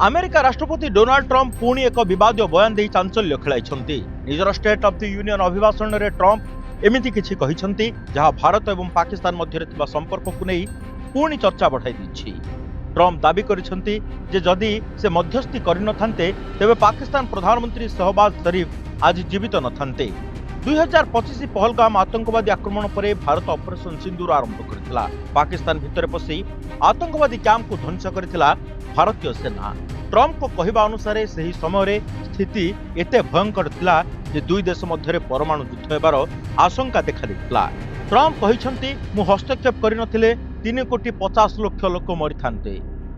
America राष्ट्रपति Donald Trump पुणी एक विवाद बयान दे चांचल्य खेलाई निजर स्टेट ऑफ द यूनियन अभिभाषण में ट्रंप एमिति किछि कहिसंती जहां भारत और पाकिस्तान मध्य संपर्क को नहीं पुणी चर्चा बढ़ाई दी। ट्रंप दाबी करिसंती जे जदि से मध्यस्थी करिनथान्ते तेबे पाकिस्तान प्रधानमंत्री शहबाज शरीफ आज जीवित नथान्ते। 2025 पहलगाम आतंकवादी आक्रमण पर भारत ऑपरेशन सिंदूर आरंभ करथिला। पाकिस्तान भितर पसी आतंकवादी कैंप को ध्वंस करथिला भारतीय सेना। ट्रंप को कहवा अनुसार सही समय स्थिति एते भयंकर थिला जे दुई देश मध्य परमाणु युद्ध हेबार आशंका देखा देथिला। ट्रंप कहिसंती मु हस्तक्षेप करिनथिले 3,50,00,000 लोक मरि थान्ते,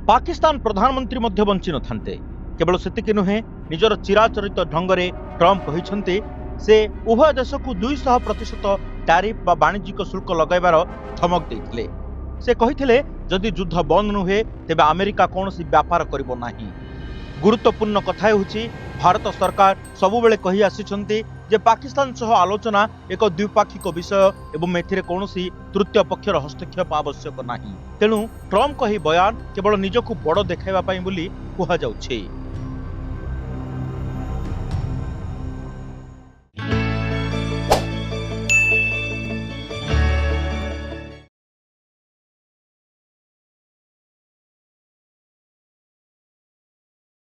पाकिस्तान प्रधानमंत्री मध्य बंची नथान्ते। केवल सेतिक नुहे निजर चिराचरित ढंगरे ट्रंप कहिसंती से उभय देश को 200% टैरिफ बा वाणिज्यिक शुल्क लगाइबार धमक देथिले। से कहिथिले जदि युद्ध बंद नुहे तेबे अमेरिका कौनसी व्यापार करिबो नाही। गुरुत्वपूर्ण कथा हेउछि भारत सरकार सबुबेले कहि आसिछंती जे पाकिस्तान सह आलोचना एक द्विपाक्षिक विषय एवं एथिरे कौनसी तृतीय पक्षर हस्तक्षेप आवश्यक नाही। तेणु ट्रंप कहि बयान केवल निजकु बड़ देखाइबा पई बोली कुहा जाउछि।